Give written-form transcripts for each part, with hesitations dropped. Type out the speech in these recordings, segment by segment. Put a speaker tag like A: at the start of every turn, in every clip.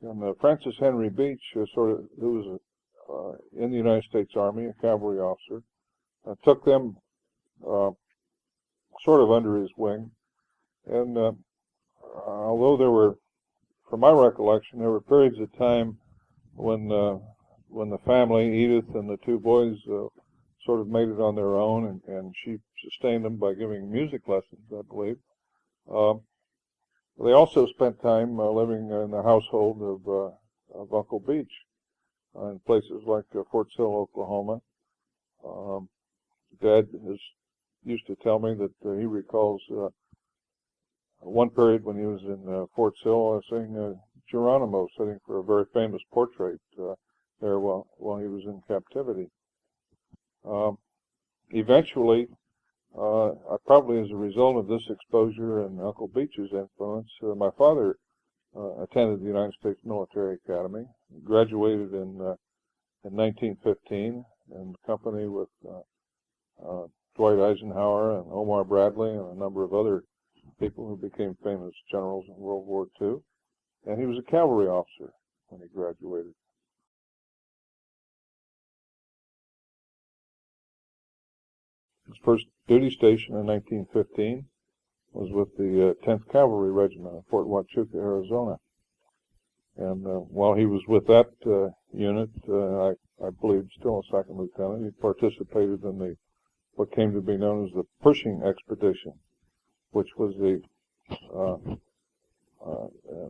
A: And Francis Henry Beach, who was in the United States Army, a cavalry officer, took them sort of under his wing. And although there were, from my recollection, there were periods of time when the family, Edith and the two boys, sort of made it on their own, and she sustained them by giving music lessons, I believe. They also spent time living in the household of Uncle Beach in places like Fort Sill, Oklahoma. Dad used to tell me that he recalls one period when he was in Fort Sill seeing Geronimo sitting for a very famous portrait there while he was in captivity. Eventually, probably as a result of this exposure and Uncle Beach's influence, my father attended the United States Military Academy, graduated in 1915 in company with Dwight Eisenhower and Omar Bradley and a number of other people who became famous generals in World War II. And he was a cavalry officer when he graduated. His first duty station in 1915 was with the 10th Cavalry Regiment in Fort Huachuca, Arizona. And while he was with that unit, I believe still a second lieutenant, he participated in what came to be known as the Pershing Expedition, which was an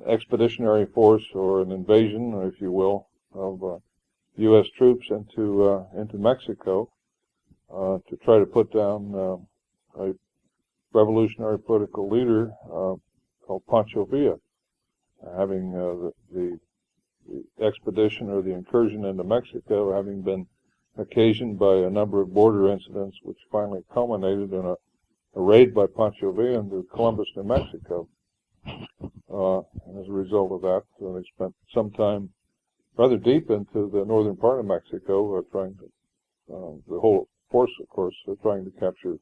A: expeditionary force or an invasion, if you will, of U.S. troops into Mexico to try to put down a revolutionary political leader called Pancho Villa, having the expedition or the incursion into Mexico having been occasioned by a number of border incidents, which finally culminated in a raid by Pancho Villa into Columbus, New Mexico. And as a result of that, they spent some time rather deep into the northern part of Mexico trying to, the whole force, of course, trying to capture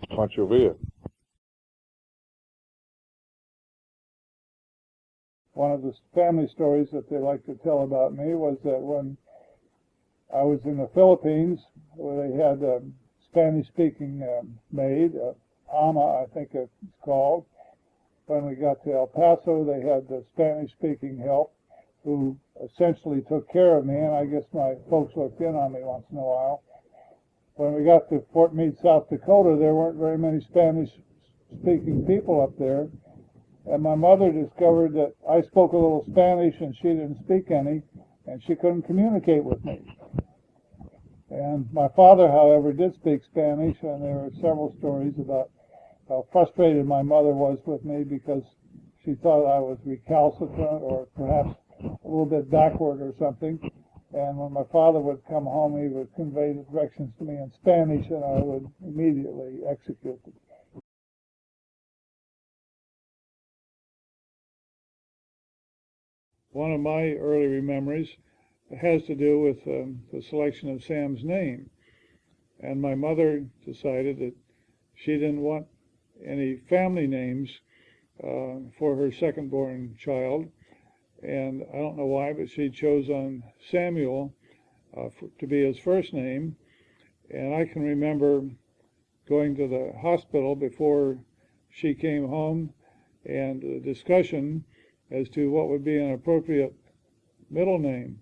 A: Pancho Villa.
B: One of the family stories that they like to tell about me was that when I was in the Philippines, where they had a Spanish-speaking maid, Ama, I think it's called. When we got to El Paso, they had the Spanish-speaking help who essentially took care of me, and I guess my folks looked in on me once in a while. When we got to Fort Meade, South Dakota, there weren't very many Spanish-speaking people up there. And my mother discovered that I spoke a little Spanish and she didn't speak any, and she couldn't communicate with me. And my father, however, did speak Spanish, and there are several stories about how frustrated my mother was with me because she thought I was recalcitrant or perhaps a little bit backward or something. And when my father would come home, he would convey the directions to me in Spanish, and I would immediately execute them. One of my early memories has to do with the selection of Sam's name. And my mother decided that she didn't want any family names for her second-born child. And I don't know why, but she chose on Samuel to be his first name. And I can remember going to the hospital before she came home and a discussion as to what would be an appropriate middle name.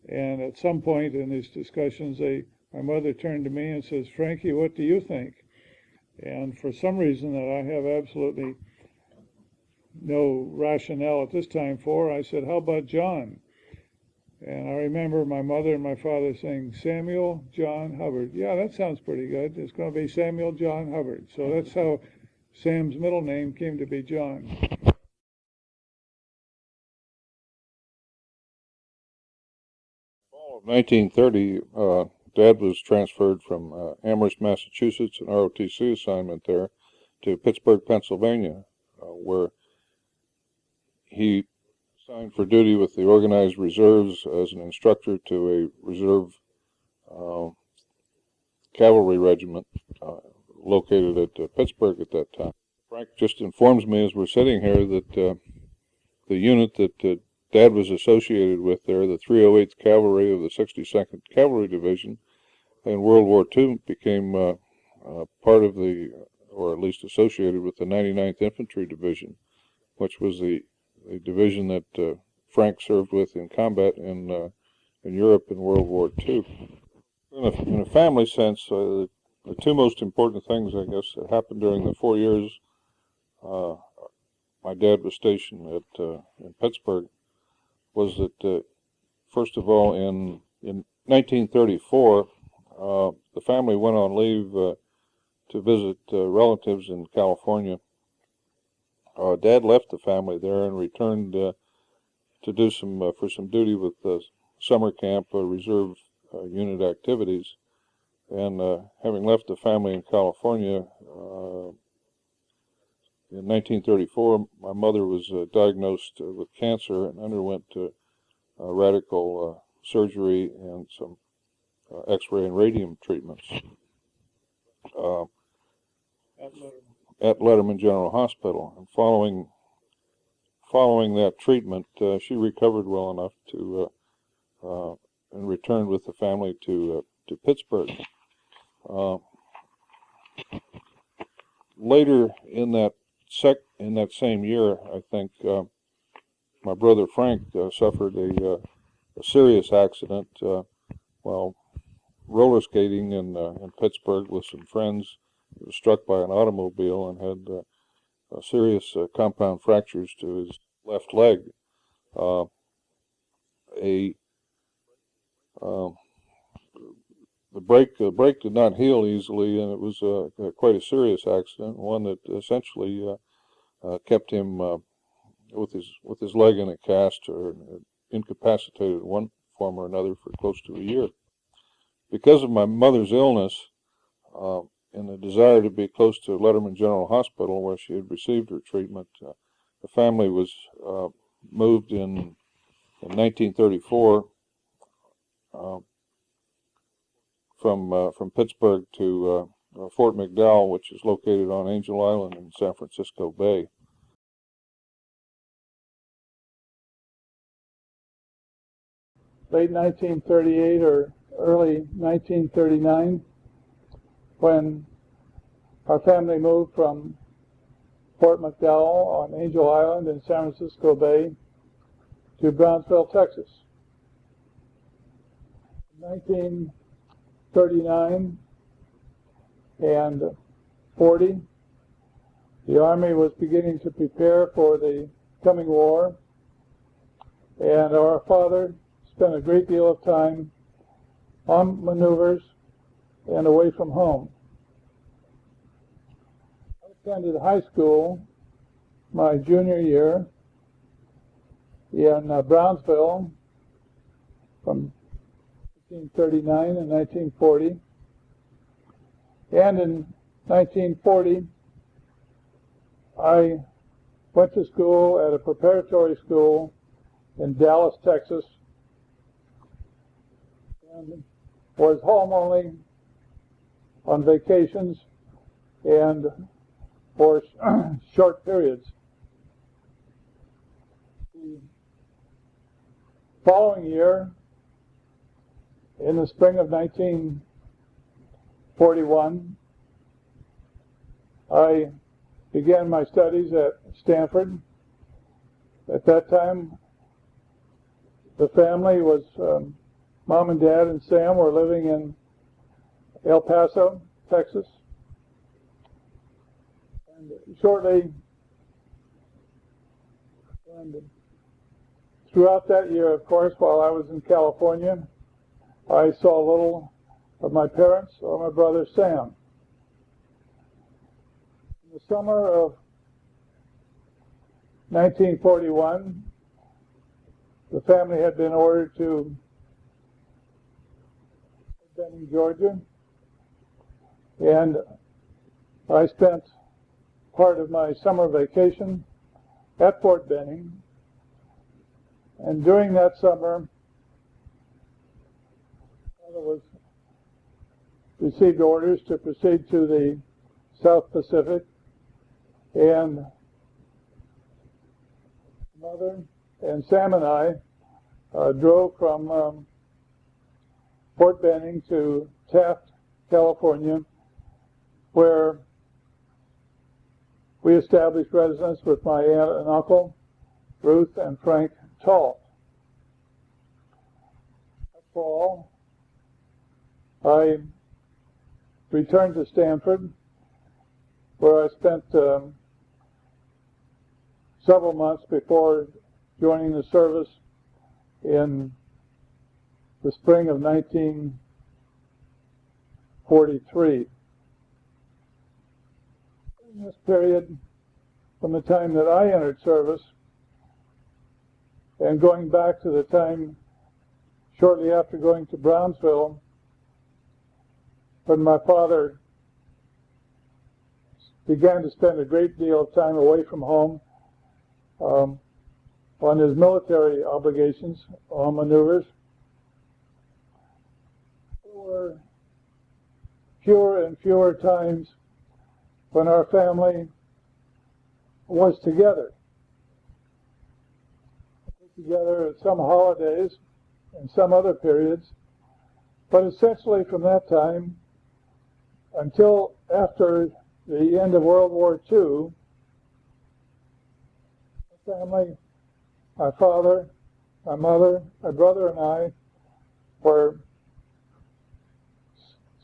B: And at some point in these discussions, my mother turned to me and says, "Frankie, what do you think?" And for some reason that I have absolutely no rationale at this time for, I said, "How about John?" And I remember my mother and my father saying, "Samuel John Hubbard." Yeah, that sounds pretty good. It's going to be Samuel John Hubbard. So that's how Sam's middle name came to be John.
A: Fall of 1930, Dad was transferred from Amherst, Massachusetts, an ROTC assignment there, to Pittsburgh, Pennsylvania, where he assigned for duty with the organized reserves as an instructor to a reserve cavalry regiment located at Pittsburgh at that time. Frank just informs me as we're sitting here that the unit that Dad was associated with there, the 308th Cavalry of the 62nd Cavalry Division, in World War II became part of the, or at least associated with the 99th Infantry Division, which was the division that Frank served with in combat in Europe in World War II. In a family sense, the two most important things, I guess, that happened during the 4 years my dad was stationed in Pittsburgh was that, first of all, in 1934, the family went on leave to visit relatives in California. Dad left the family there and returned to do for some duty with summer camp reserve unit activities. And having left the family in California, in 1934, my mother was diagnosed with cancer and underwent radical surgery and some X-ray and radium treatments at Letterman General Hospital. And following that treatment, she recovered well enough to and returned with the family to Pittsburgh. Later in that same year, I think my brother Frank suffered a serious accident while roller skating in Pittsburgh with some friends. He was struck by an automobile and had serious compound fractures to his left leg. The break did not heal easily, and it was quite a serious accident, one that essentially kept him with his leg in a cast or incapacitated in one form or another for close to a year. Because of my mother's illness and the desire to be close to Letterman General Hospital, where she had received her treatment, the family was moved in 1934 from Pittsburgh to Fort McDowell, which is located on Angel Island in San Francisco Bay.
B: Late 1938 or early 1939, when our family moved from Fort McDowell on Angel Island in San Francisco Bay to Brownsville, Texas. In 1939 and 40, the Army was beginning to prepare for the coming war, and our father spent a great deal of time on maneuvers and away from home. I attended high school my junior year in Brownsville from 1939 and 1940. And in 1940, I went to school at a preparatory school in Dallas, Texas, and was home only on vacations and for short periods. The following year, in the spring of 1941, I began my studies at Stanford. At that time, the family was, Mom and Dad and Sam were living in El Paso, Texas. And shortly, and throughout that year, of course, while I was in California, I saw little of my parents or my brother Sam. In the summer of 1941, the family had been ordered to Benning, Georgia, and I spent part of my summer vacation at Fort Benning. And during that summer, I received orders to proceed to the South Pacific, and mother and Sam and I drove from Fort Benning to Taft, California, where we established residence with my aunt and uncle, Ruth and Frank Hubbard. That fall, I returned to Stanford, where I spent several months before joining the service in the spring of 1943. In this period, from the time that I entered service and going back to the time shortly after going to Brownsville, when my father began to spend a great deal of time away from home on his military obligations, on maneuvers, there were fewer and fewer times when our family was together. Together at some holidays and some other periods, but essentially from that time until after the end of World War II, my family, my father, my mother, my brother and I were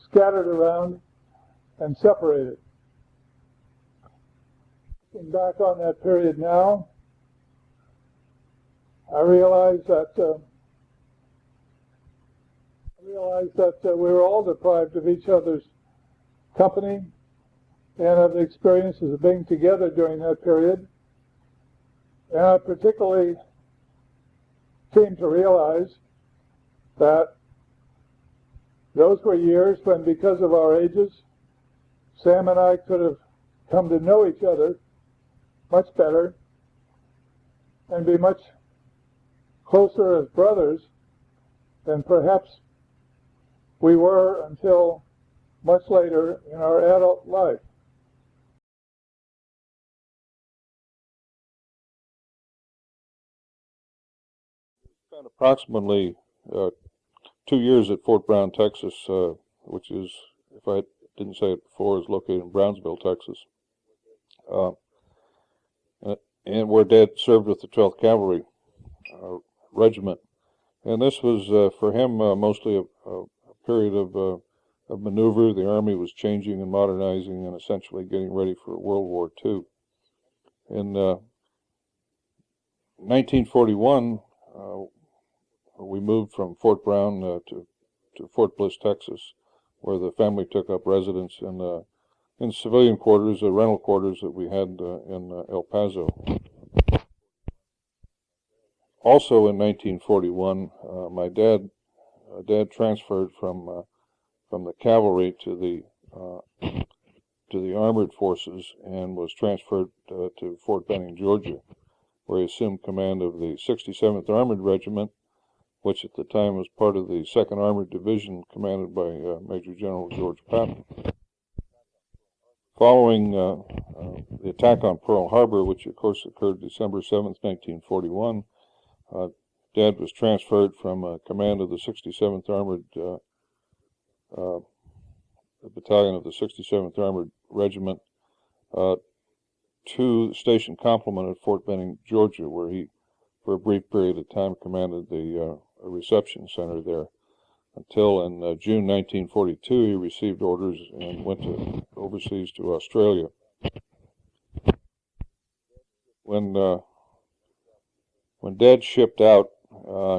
B: scattered around and separated. Looking back on that period now, I realize that we were all deprived of each other's company and of the experiences of being together during that period. And I particularly came to realize that those were years when, because of our ages, Sam and I could have come to know each other much better and be much closer as brothers than perhaps we were until much later in our adult life.
A: Spent approximately 2 years at Fort Brown, Texas, which is, if I didn't say it before, is located in Brownsville, Texas, and where Dad served with the 12th Cavalry Regiment. And this was, for him, mostly a period of maneuver. The Army was changing and modernizing and essentially getting ready for World War II. In 1941, we moved from Fort Brown to Fort Bliss, Texas, where the family took up residence in civilian quarters, rental quarters that we had in El Paso. Also in 1941, my dad transferred from the cavalry to the armored forces and was transferred to Fort Benning, Georgia, where he assumed command of the 67th Armored Regiment, which at the time was part of the 2nd Armored Division commanded by Major General George Patton. Following the attack on Pearl Harbor, which of course occurred December 7th, 1941, Dad was transferred from command of the 67th Armored the battalion of the 67th Armored Regiment to the station complement at Fort Benning, Georgia, where he, for a brief period of time, commanded the reception center there, until in June 1942 he received orders and went overseas to Australia. When Dad shipped out,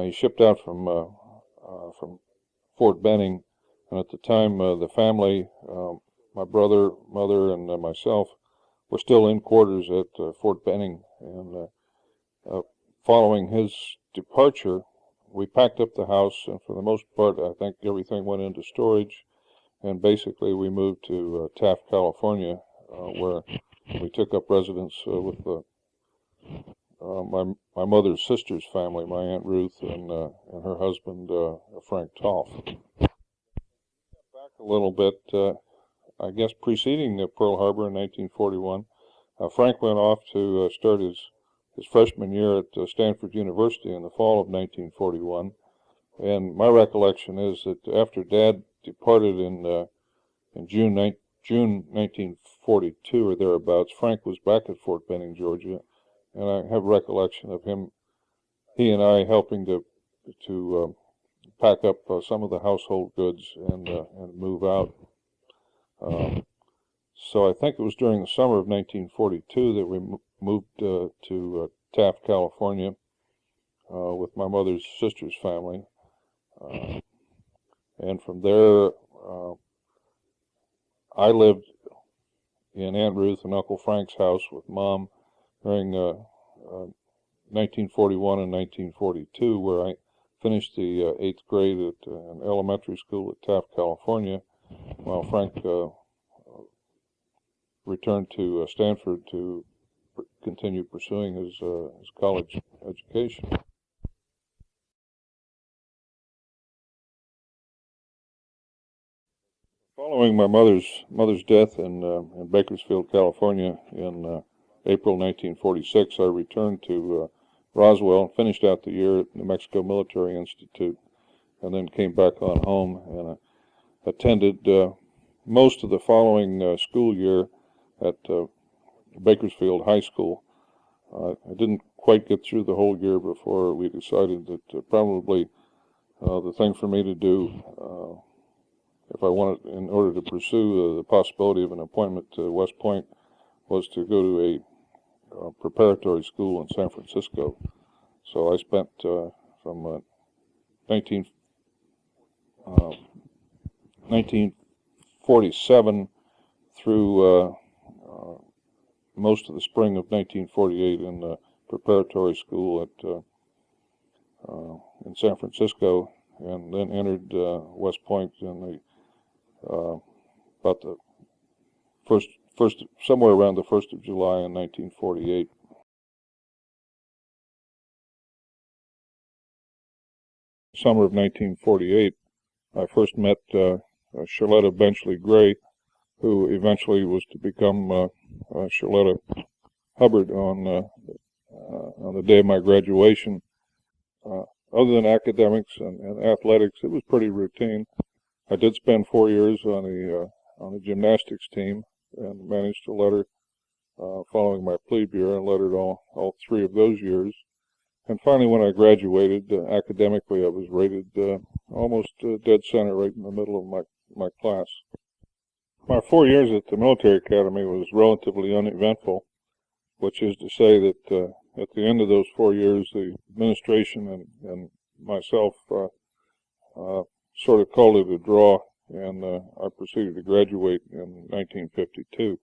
A: he shipped out from Fort Benning, and at the time the family, my brother, mother, and myself, were still in quarters at Fort Benning. And following his departure, we packed up the house, and for the most part, I think everything went into storage, and basically we moved to Taft, California, where we took up residence with my mother's sister's family, my Aunt Ruth and her husband, Frank Toff. Back a little bit, I guess preceding Pearl Harbor in 1941, Frank went off to start his his freshman year at Stanford University in the fall of 1941. And my recollection is that after Dad departed in June 1942 or thereabouts, Frank was back at Fort Benning, Georgia, and I have recollection of he and I helping to pack up some of the household goods and move out. So I think it was during the summer of 1942 that we moved to Taft, California, with my mother's sister's family. And from there, I lived in Aunt Ruth and Uncle Frank's house with Mom during 1941 and 1942, where I finished the 8th grade at an elementary school at Taft, California, while Frank returned to Stanford to continue pursuing his college education. Following my mother's death in Bakersfield, California, in April 1946, I returned to Roswell, finished out the year at New Mexico Military Institute, and then came back on home and attended most of the following school year at Bakersfield High School. I didn't quite get through the whole year before we decided that probably the thing for me to do, if I wanted, in order to pursue the possibility of an appointment to West Point, was to go to a preparatory school in San Francisco. So I spent from 1947 through most of the spring of 1948 in the preparatory school at in San Francisco, and then entered West Point in the about the first somewhere around the 1st of July in 1948. Summer of 1948, I first met Charlotta Benchley Gray, who eventually was to become Charlotta Hubbard on the day of my graduation. Other than academics and athletics, it was pretty routine. I did spend 4 years on the gymnastics team and managed to letter following my plebe year, and lettered all 3 of those years. And finally, when I graduated, academically, I was rated almost dead center, right in the middle of my class. My 4 years at the military academy was relatively uneventful, which is to say that at the end of those 4 years, the administration and myself sort of called it a draw, and I proceeded to graduate in 1952.